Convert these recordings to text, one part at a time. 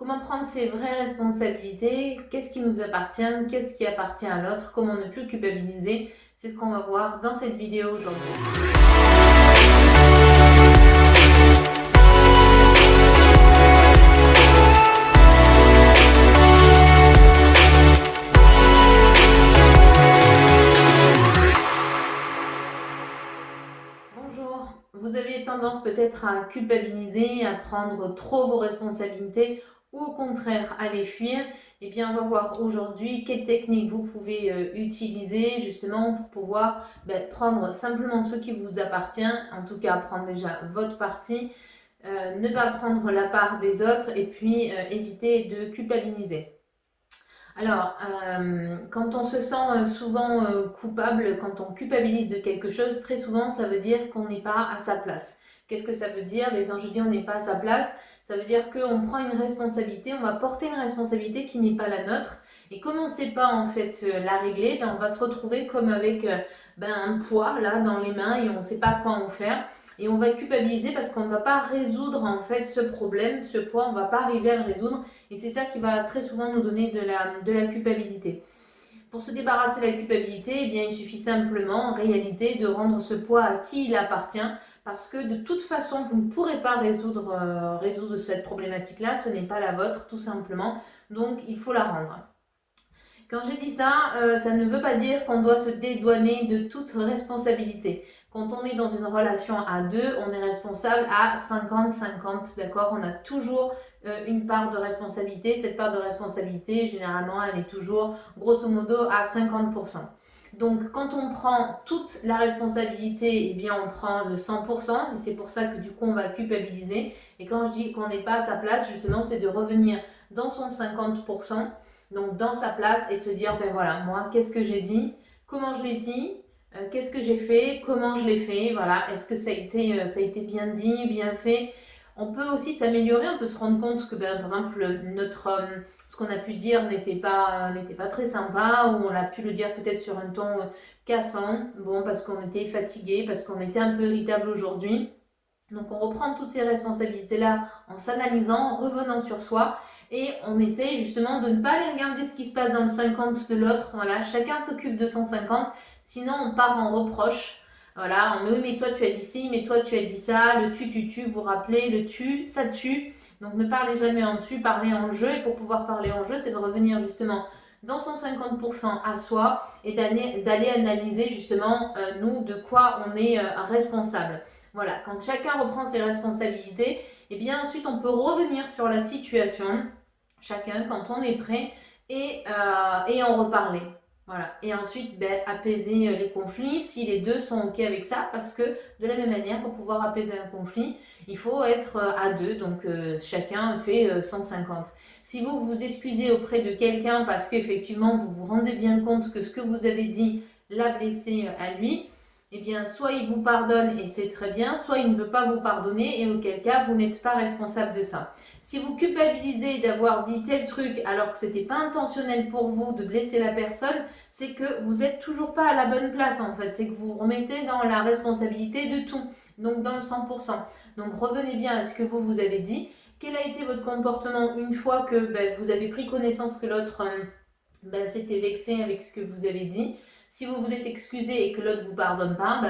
Comment prendre ses vraies responsabilités? Qu'est-ce qui nous appartient? Qu'est-ce qui appartient à l'autre? Comment ne plus culpabiliser? C'est ce qu'on va voir dans cette vidéo aujourd'hui. Bonjour, vous avez tendance peut-être à culpabiliser, à prendre trop vos responsabilités ou au contraire à les fuir. Eh bien, on va voir aujourd'hui quelles techniques vous pouvez utiliser justement pour pouvoir prendre simplement ce qui vous appartient, en tout cas prendre déjà votre partie, ne pas prendre la part des autres et puis éviter de culpabiliser. Alors, quand on se sent souvent coupable, quand on culpabilise de quelque chose, très souvent, ça veut dire qu'on n'est pas à sa place. Qu'est-ce que ça veut dire? Mais quand je dis on n'est pas à sa place, ça veut dire qu'on prend une responsabilité, on va porter une responsabilité qui n'est pas la nôtre. Et comme on ne sait pas en fait la régler, on va se retrouver comme avec un poids là dans les mains et on ne sait pas quoi en faire. Et on va culpabiliser parce qu'on ne va pas résoudre en fait ce problème, ce poids, on ne va pas arriver à le résoudre. Et c'est ça qui va très souvent nous donner de la culpabilité. Pour se débarrasser de la culpabilité, eh bien, il suffit simplement en réalité de rendre ce poids à qui il appartient parce que de toute façon, vous ne pourrez pas résoudre cette problématique-là, ce n'est pas la vôtre tout simplement, donc il faut la rendre. Quand j'ai dit ça, ça ne veut pas dire qu'on doit se dédouaner de toute responsabilité. Quand on est dans une relation à deux, on est responsable à 50-50, d'accord? On a toujours une part de responsabilité. Cette part de responsabilité, généralement, elle est toujours, grosso modo, à 50%. Donc, quand on prend toute la responsabilité, eh bien, on prend le 100%, et c'est pour ça que du coup, on va culpabiliser. Et quand je dis qu'on n'est pas à sa place, justement, c'est de revenir dans son 50%, donc dans sa place et de se dire, ben voilà, moi, qu'est-ce que j'ai dit? Comment je l'ai dit? Qu'est-ce que j'ai fait? Comment je l'ai fait? Voilà, est-ce que ça a été bien dit, bien fait? On peut aussi s'améliorer, on peut se rendre compte que, par exemple, ce qu'on a pu dire n'était pas très sympa, ou on a pu le dire peut-être sur un ton cassant, bon, parce qu'on était fatigué, parce qu'on était un peu irritable aujourd'hui. Donc on reprend toutes ces responsabilités-là en s'analysant, en revenant sur soi et on essaie justement de ne pas aller regarder ce qui se passe dans le 50 de l'autre. Voilà, chacun s'occupe de son 50, sinon on part en reproche. Voilà, on met oui mais toi tu as dit ci, mais toi tu as dit ça, le tu, vous vous rappelez, le tu, ça tue. Donc ne parlez jamais en tu, parlez en je et pour pouvoir parler en je, c'est de revenir justement dans son 50% à soi et d'aller analyser justement nous de quoi on est responsable. Voilà, quand chacun reprend ses responsabilités, et bien ensuite on peut revenir sur la situation, chacun quand on est prêt, et en reparler. Voilà, et ensuite apaiser les conflits si les deux sont OK avec ça, parce que de la même manière, pour pouvoir apaiser un conflit, il faut être à deux, donc chacun fait 150. Si vous vous excusez auprès de quelqu'un parce qu'effectivement vous vous rendez bien compte que ce que vous avez dit l'a blessé à lui, eh bien, soit il vous pardonne et c'est très bien, soit il ne veut pas vous pardonner et auquel cas, vous n'êtes pas responsable de ça. Si vous culpabilisez d'avoir dit tel truc alors que ce n'était pas intentionnel pour vous de blesser la personne, c'est que vous n'êtes toujours pas à la bonne place en fait. C'est que vous vous remettez dans la responsabilité de tout, donc dans le 100%. Donc revenez bien à ce que vous avez dit. Quel a été votre comportement une fois que vous avez pris connaissance que l'autre s'était vexé avec ce que vous avez dit? Si vous vous êtes excusé et que l'autre ne vous pardonne pas,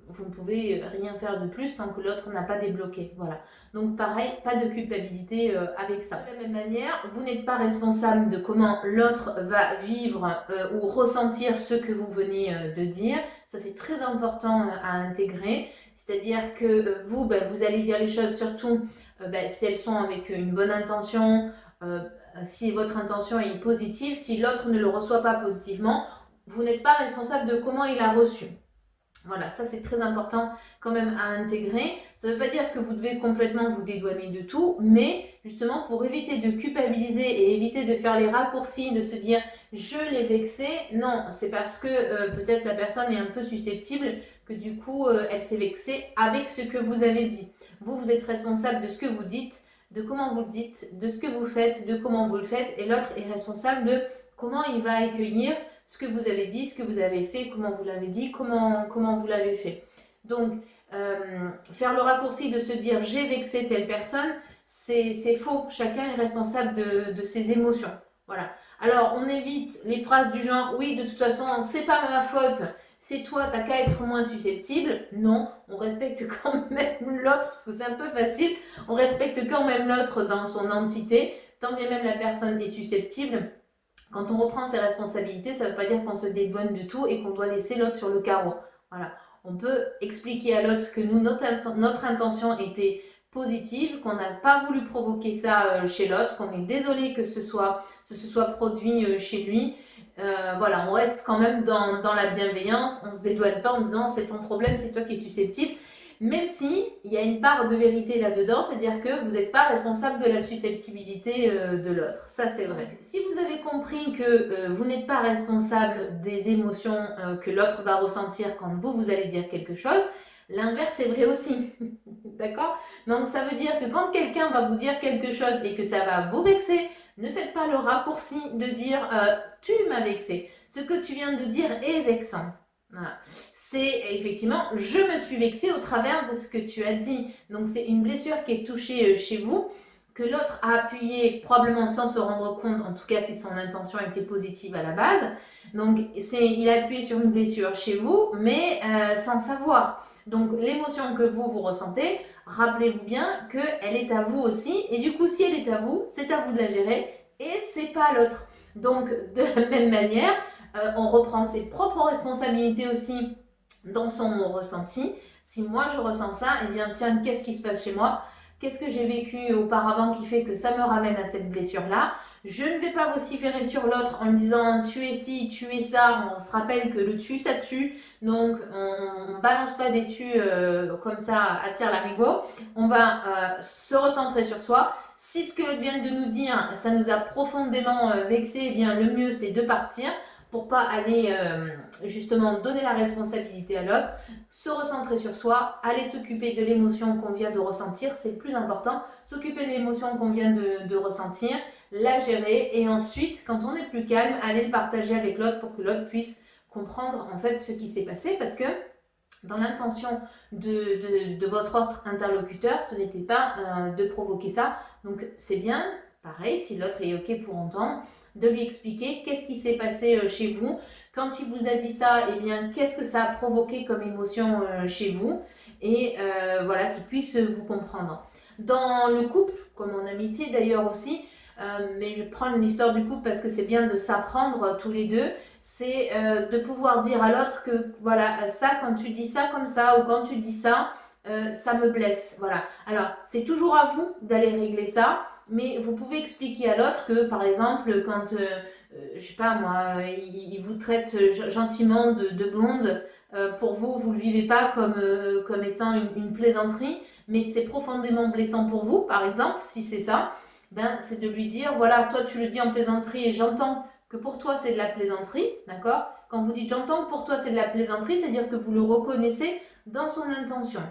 vous ne pouvez rien faire de plus tant que l'autre n'a pas débloqué. Voilà. Donc pareil, pas de culpabilité avec ça. De la même manière, vous n'êtes pas responsable de comment l'autre va vivre ou ressentir ce que vous venez de dire. Ça, c'est très important à intégrer. C'est-à-dire que vous allez dire les choses surtout si elles sont avec une bonne intention, si votre intention est positive, si l'autre ne le reçoit pas positivement, vous n'êtes pas responsable de comment il a reçu. Voilà, ça c'est très important quand même à intégrer. Ça ne veut pas dire que vous devez complètement vous dédouaner de tout, mais justement pour éviter de culpabiliser et éviter de faire les raccourcis, de se dire je l'ai vexé. Non, c'est parce que peut-être la personne est un peu susceptible que du coup elle s'est vexée avec ce que vous avez dit. Vous êtes responsable de ce que vous dites, de comment vous le dites, de ce que vous faites, de comment vous le faites, et l'autre est responsable de comment il va accueillir ce que vous avez dit, ce que vous avez fait, comment vous l'avez dit, comment vous l'avez fait. Donc, faire le raccourci de se dire j'ai vexé telle personne, c'est faux. Chacun est responsable de ses émotions. Voilà. Alors, on évite les phrases du genre, oui, de toute façon, c'est pas ma faute, c'est toi, t'as qu'à être moins susceptible. Non, on respecte quand même l'autre, parce que c'est un peu facile, on respecte quand même l'autre dans son entité, tant bien même la personne est susceptible. Quand on reprend ses responsabilités, ça ne veut pas dire qu'on se dédouane de tout et qu'on doit laisser l'autre sur le carreau. Voilà. On peut expliquer à l'autre que nous, notre intention était positive, qu'on n'a pas voulu provoquer ça chez l'autre, qu'on est désolé que ce se soit produit chez lui. Voilà, on reste quand même dans la bienveillance, on ne se dédouane pas en disant c'est ton problème, c'est toi qui es susceptible. Même si il y a une part de vérité là-dedans, c'est-à-dire que vous n'êtes pas responsable de la susceptibilité de l'autre. Ça, c'est vrai. Si vous avez compris que vous n'êtes pas responsable des émotions que l'autre va ressentir quand vous allez dire quelque chose, l'inverse est vrai aussi. D'accord? Donc, ça veut dire que quand quelqu'un va vous dire quelque chose et que ça va vous vexer, ne faites pas le raccourci de dire tu m'as vexé. Ce que tu viens de dire est vexant. Voilà. C'est effectivement, je me suis vexée au travers de ce que tu as dit. Donc c'est une blessure qui est touchée chez vous, que l'autre a appuyé probablement sans se rendre compte, en tout cas si son intention était positive à la base. Donc il a appuyé sur une blessure chez vous, mais sans savoir. Donc l'émotion que vous ressentez, rappelez-vous bien qu'elle est à vous aussi. Et du coup, si elle est à vous, c'est à vous de la gérer et c'est pas à l'autre. Donc de la même manière, on reprend ses propres responsabilités aussi dans son ressenti. Si moi je ressens ça, eh bien tiens, qu'est-ce qui se passe chez moi? Qu'est-ce que j'ai vécu auparavant qui fait que ça me ramène à cette blessure-là? Je ne vais pas vociférer sur l'autre en lui disant tu es ci, tu es ça. On se rappelle que le tu, ça tue. Donc on ne balance pas des tus comme ça à tir larigot. On va se recentrer sur soi. Si ce que l'autre vient de nous dire, ça nous a profondément vexé, eh bien le mieux c'est de partir pour pas aller justement donner la responsabilité à l'autre, se recentrer sur soi, aller s'occuper de l'émotion qu'on vient de ressentir, c'est le plus important, s'occuper de l'émotion qu'on vient de ressentir, la gérer et ensuite, quand on est plus calme, aller le partager avec l'autre pour que l'autre puisse comprendre en fait ce qui s'est passé parce que dans l'intention de votre autre interlocuteur, ce n'était pas de provoquer ça. Donc c'est bien, pareil, si l'autre est OK pour entendre, de lui expliquer qu'est-ce qui s'est passé chez vous. Quand il vous a dit ça, eh bien, qu'est-ce que ça a provoqué comme émotion chez vous et voilà, qu'il puisse vous comprendre. Dans le couple, comme en amitié d'ailleurs aussi, mais je prends l'histoire du couple parce que c'est bien de s'apprendre tous les deux, c'est de pouvoir dire à l'autre que voilà, ça, quand tu dis ça comme ça ou quand tu dis ça, ça me blesse. Voilà. Alors, c'est toujours à vous d'aller régler ça, mais vous pouvez expliquer à l'autre que, par exemple, quand, je sais pas moi, il vous traite gentiment de blonde, pour vous, vous le vivez pas comme étant une plaisanterie, mais c'est profondément blessant pour vous, par exemple, si c'est ça, ben, c'est de lui dire, voilà, toi tu le dis en plaisanterie et j'entends que pour toi c'est de la plaisanterie, d'accord? Quand vous dites j'entends que pour toi c'est de la plaisanterie, c'est-à-dire que vous le reconnaissez dans son intention.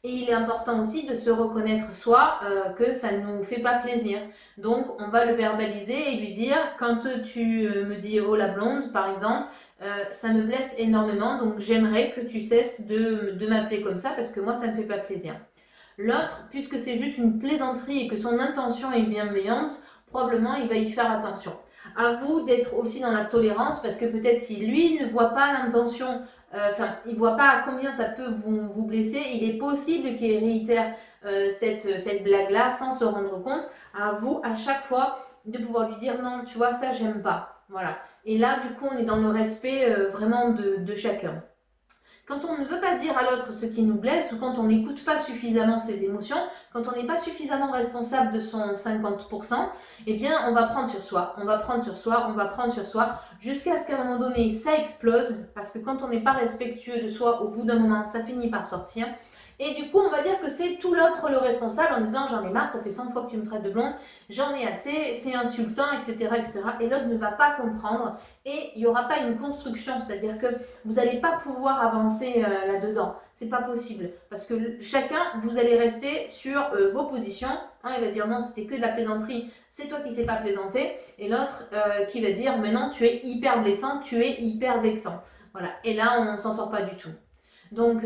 Et il est important aussi de se reconnaître soi que ça ne nous fait pas plaisir. Donc on va le verbaliser et lui dire quand tu me dis oh la blonde par exemple, ça me blesse énormément donc j'aimerais que tu cesses de m'appeler comme ça parce que moi ça ne me fait pas plaisir. L'autre, puisque c'est juste une plaisanterie et que son intention est bienveillante, probablement il va y faire attention. À vous d'être aussi dans la tolérance parce que peut-être si lui ne voit pas l'intention, il ne voit pas combien ça peut vous blesser, il est possible qu'il réitère cette blague-là sans se rendre compte. À vous, à chaque fois, de pouvoir lui dire non, tu vois, ça j'aime pas. Voilà. Et là, du coup, on est dans le respect vraiment de chacun. Quand on ne veut pas dire à l'autre ce qui nous blesse ou quand on n'écoute pas suffisamment ses émotions, quand on n'est pas suffisamment responsable de son 50%, eh bien on va prendre sur soi, on va prendre sur soi, on va prendre sur soi, jusqu'à ce qu'à un moment donné ça explose, parce que quand on n'est pas respectueux de soi, au bout d'un moment ça finit par sortir. Et du coup, on va dire que c'est tout l'autre le responsable en disant j'en ai marre, ça fait 100 fois que tu me traites de blonde, j'en ai assez, c'est insultant, etc., etc. Et l'autre ne va pas comprendre et il n'y aura pas une construction, c'est-à-dire que vous n'allez pas pouvoir avancer là-dedans. C'est pas possible parce que chacun, vous allez rester sur vos positions. Un, il va dire non, c'était que de la plaisanterie, c'est toi qui sais pas plaisanter. Et l'autre qui va dire mais non, tu es hyper blessant, tu es hyper vexant. Voilà. Et là, on s'en sort pas du tout. Donc,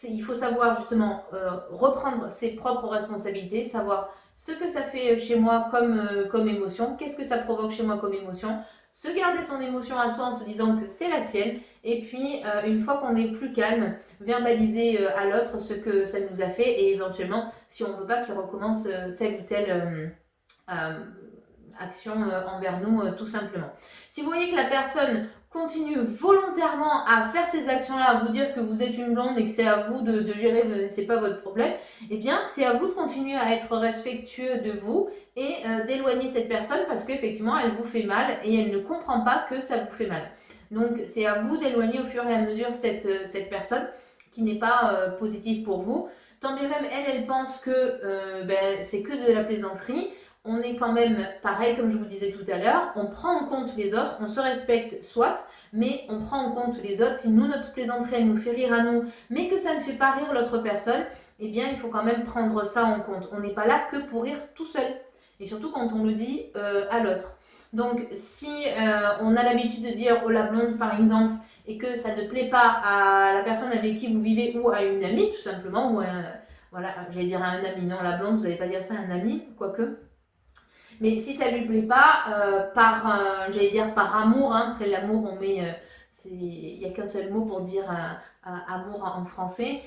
il faut savoir justement reprendre ses propres responsabilités, savoir ce que ça fait chez moi comme émotion, qu'est-ce que ça provoque chez moi comme émotion, se garder son émotion à soi en se disant que c'est la sienne, et puis une fois qu'on est plus calme, verbaliser à l'autre ce que ça nous a fait, et éventuellement, si on ne veut pas qu'il recommence telle ou telle action envers nous, tout simplement. Si vous voyez que la personne continue volontairement à faire ces actions-là, à vous dire que vous êtes une blonde et que c'est à vous de gérer, c'est pas votre problème, eh bien, c'est à vous de continuer à être respectueux de vous et d'éloigner cette personne parce qu'effectivement, elle vous fait mal et elle ne comprend pas que ça vous fait mal. Donc, c'est à vous d'éloigner au fur et à mesure cette personne qui n'est pas positive pour vous. Tant bien même elle pense que c'est que de la plaisanterie. On est quand même pareil, comme je vous disais tout à l'heure, on prend en compte les autres, on se respecte soit, mais on prend en compte les autres. Si nous, notre plaisanterie, elle nous fait rire à nous, mais que ça ne fait pas rire l'autre personne, eh bien, il faut quand même prendre ça en compte. On n'est pas là que pour rire tout seul, et surtout quand on le dit à l'autre. Donc, si on a l'habitude de dire « oh la blonde » par exemple, et que ça ne plaît pas à la personne avec qui vous vivez ou à une amie, tout simplement, ou à, voilà, j'allais dire à un ami, non, la blonde, vous n'allez pas dire ça à un ami, quoique. Mais si ça lui plaît pas, j'allais dire par amour, hein, après l'amour, on met, il n'y a qu'un seul mot pour dire amour en français.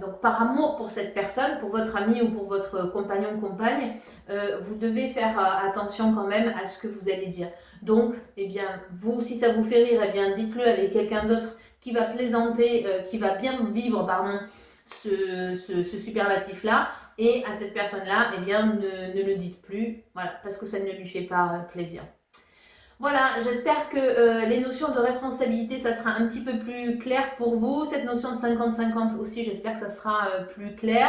Donc par amour pour cette personne, pour votre ami ou pour votre compagnon, compagne, vous devez faire attention quand même à ce que vous allez dire. Donc, eh bien, vous, si ça vous fait rire, eh bien, dites-le avec quelqu'un d'autre qui va plaisanter, qui va bien vivre, pardon, ce superlatif-là. Et à cette personne-là, eh bien, ne le dites plus, voilà, parce que ça ne lui fait pas plaisir. Voilà, j'espère que les notions de responsabilité, ça sera un petit peu plus clair pour vous. Cette notion de 50-50 aussi, j'espère que ça sera plus clair.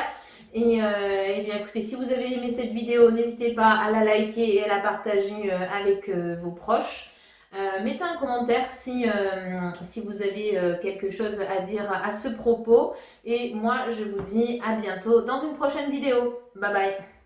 Et bien écoutez, si vous avez aimé cette vidéo, n'hésitez pas à la liker et à la partager avec vos proches. Mettez un commentaire si vous avez quelque chose à dire à ce propos. Et moi, je vous dis à bientôt dans une prochaine vidéo. Bye bye.